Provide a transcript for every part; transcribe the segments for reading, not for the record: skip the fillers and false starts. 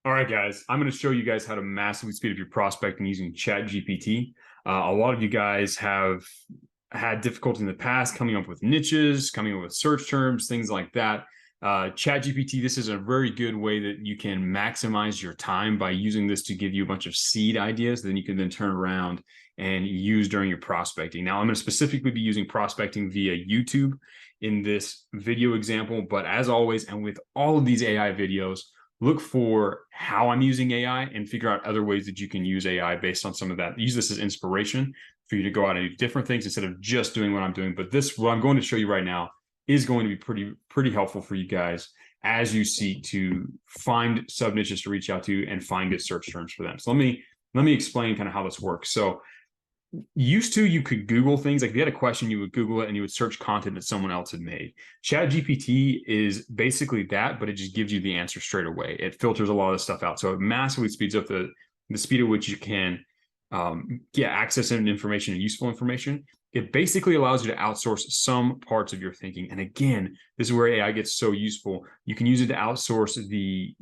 All right, guys, I'm going to show you guys how to massively speed up your prospecting using ChatGPT. A lot of you guys have had difficulty in the past coming up with niches, coming up with search terms, things like that. ChatGPT, this is a very good way that you can maximize your time by using this to give you a bunch of seed ideas that you can then turn around and use during your prospecting. Now, I'm going to specifically be using prospecting via YouTube in this video example, but as always, and with all of these AI videos, look for how I'm using AI and figure out other ways that you can use AI based on some of that. Use this as inspiration for you to go out and do different things instead of just doing what I'm doing. But this, what I'm going to show you right now, is going to be pretty helpful for you guys as you seek to find sub niches to reach out to and find good search terms for them. So let me explain kind of how this works. So used to, you could Google things. Like if you had a question, you would Google it and you would search content that someone else had made. ChatGPT is basically that, but it just gives you the answer straight away. It filters a lot of this stuff out. So it massively speeds up the speed at which you can get access to information and useful information. It basically allows you to outsource some parts of your thinking. And again, this is where AI gets so useful. You can use it to outsource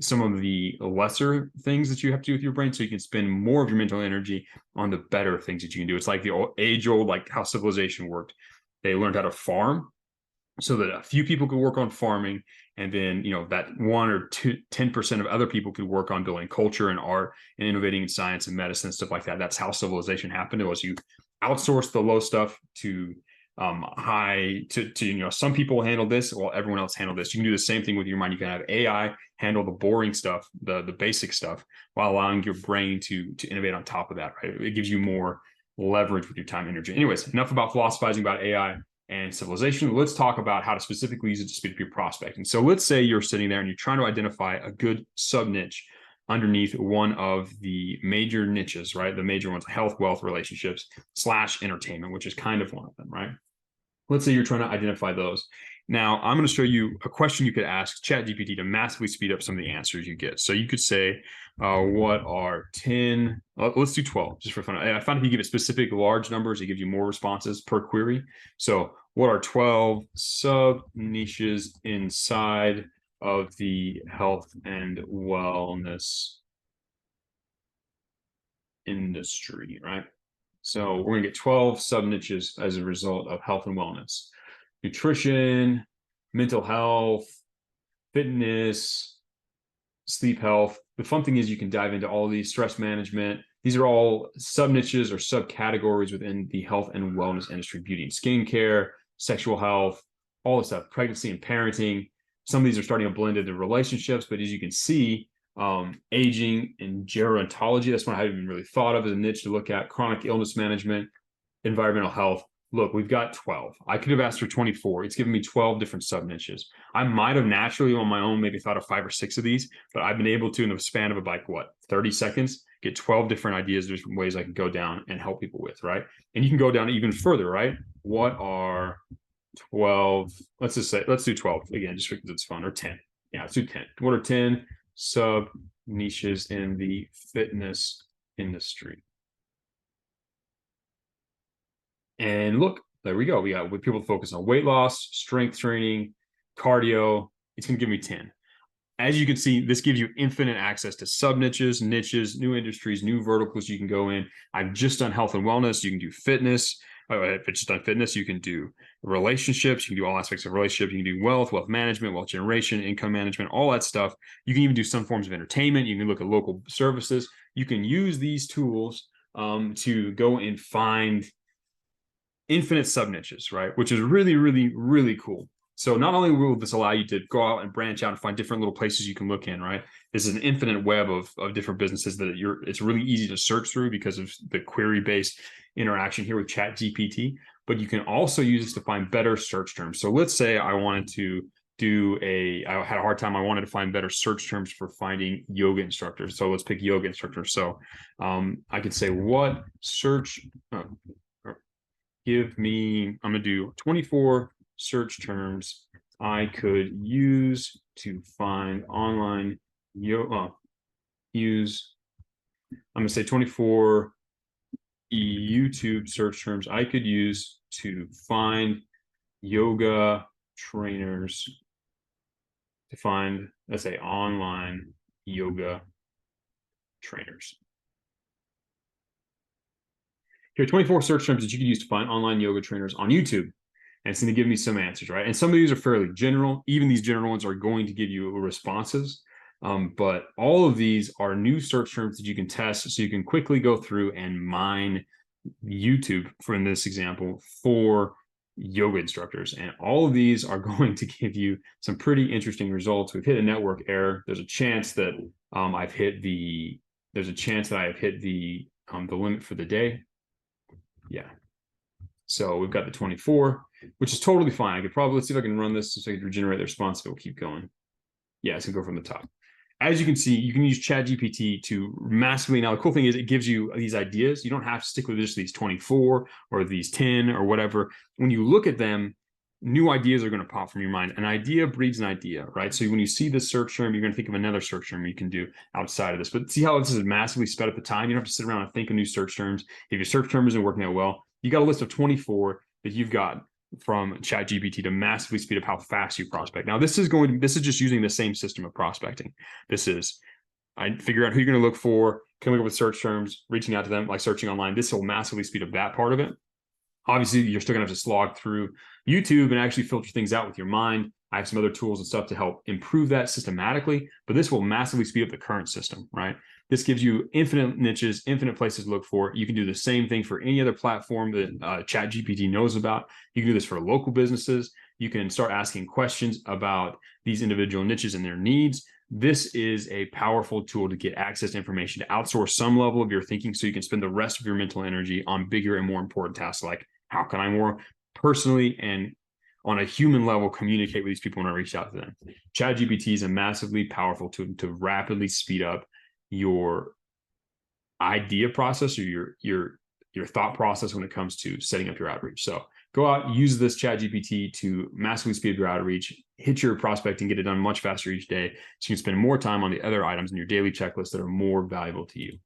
some of the lesser things that you have to do with your brain, so you can spend more of your mental energy on the better things that you can do. It's like the age-old, like how civilization worked. They learned how to farm so that a few people could work on farming, and then that 1 or 2, 10% of other people could work on building culture and art and innovating in science and medicine, stuff like that. That's how civilization happened. It was you outsource the low stuff to high to some people handle this while everyone else handle this. You can do the same thing with your mind. You can have AI handle the boring stuff, the basic stuff, while allowing your brain to innovate on top of that, right? It gives you more leverage with your time and energy. Anyways, enough about philosophizing about AI and civilization. Let's talk about how to specifically use it to speed up your prospecting. So let's say you're sitting there and you're trying to identify a good sub niche underneath one of the major niches, right? The major ones: health, wealth, relationships / entertainment, which is kind of one of them, right? Let's say you're trying to identify those. Now, I'm going to show you a question you could ask ChatGPT to massively speed up some of the answers you get. So you could say, what are 10, let's do 12, just for fun. I found if you give it specific large numbers, it gives you more responses per query. So what are 12 sub niches inside of the health and wellness industry, right? So we're going to get 12 sub niches as a result of health and wellness: nutrition, mental health, fitness, sleep health. The fun thing is you can dive into all of these: stress management. These are all sub niches or subcategories within the health and wellness industry: beauty and skincare, sexual health, all this stuff, pregnancy and parenting. Some of these are starting to blend into relationships, but as you can see, aging and gerontology, that's one I haven't even really thought of as a niche to look at. Chronic illness management, environmental health. Look, we've got 12. I could have asked for 24. It's given me 12 different sub niches. I might have naturally on my own maybe thought of 5 or 6 of these, but I've been able to, in the span of about 30 seconds, get 12 different ideas, different ways I can go down and help people with, right? And you can go down even further, right? What are 12? Let's do 12 again, just because it's fun, or 10. Yeah, let's do 10. What are 10 sub niches in the fitness industry? And look, there we go. We got people focus on weight loss, strength training, cardio. It's going to give me 10. As you can see, this gives you infinite access to sub niches, new industries, new verticals you can go in. I've just done health and wellness. You can do fitness. If it's just done fitness, you can do relationships. You can do all aspects of relationships. You can do wealth management, wealth generation, income management, all that stuff. You can even do some forms of entertainment. You can look at local services. You can use these tools to go and find infinite sub niches, right? Which is really, really, really cool. So not only will this allow you to go out and branch out and find different little places you can look in, right? This is an infinite web of different businesses that it's really easy to search through because of the query-based interaction here with ChatGPT. But you can also use this to find better search terms. So let's say I wanted to I had a hard time. I wanted to find better search terms for finding yoga instructors. So let's pick yoga instructors. So I could say, what search, give me, I'm going to do 24 search terms I could use to find online yoga. I'm going to say 24 YouTube search terms I could use to find yoga trainers, to find, let's say, online yoga trainers. Here are 24 search terms that you can use to find online yoga trainers on YouTube. And it's going to give me some answers, right? And some of these are fairly general. Even these general ones are going to give you responses. But all of these are new search terms that you can test, so you can quickly go through and mine YouTube, for in this example, for yoga instructors. And all of these are going to give you some pretty interesting results. We've hit a network error. There's a chance that I've hit the limit for the day. Yeah. So we've got the 24, which is totally fine. I could probably, let's see if I can run this so I can regenerate the response. If it will keep going. Yeah, it's gonna go from the top. As you can see, you can use ChatGPT to massively. Now, the cool thing is it gives you these ideas. You don't have to stick with just these 24 or these 10 or whatever. When you look at them, new ideas are going to pop from your mind. An idea breeds an idea, right? So when you see this search term, you're going to think of another search term you can do outside of this. But see how this is massively sped up the time? You don't have to sit around and think of new search terms. If your search term isn't working out well, you got a list of 24 that you've got from ChatGPT to massively speed up how fast you prospect. Now, this is just using the same system of prospecting. I figure out who you're going to look for, coming up with search terms, reaching out to them, like searching online. This will massively speed up that part of it. Obviously, you're still going to have to slog through YouTube and actually filter things out with your mind. I have some other tools and stuff to help improve that systematically, but this will massively speed up the current system, right? This gives you infinite niches, infinite places to look for. You can do the same thing for any other platform that ChatGPT knows about. You can do this for local businesses. You can start asking questions about these individual niches and their needs. This is a powerful tool to get access to information, to outsource some level of your thinking so you can spend the rest of your mental energy on bigger and more important tasks, like how can I more personally and on a human level communicate with these people when I reach out to them. ChatGPT is a massively powerful tool to rapidly speed up your idea process or your thought process when it comes to setting up your outreach. So go out, use this ChatGPT to massively speed up your outreach, hit your prospecting, get it done much faster each day, so you can spend more time on the other items in your daily checklist that are more valuable to you.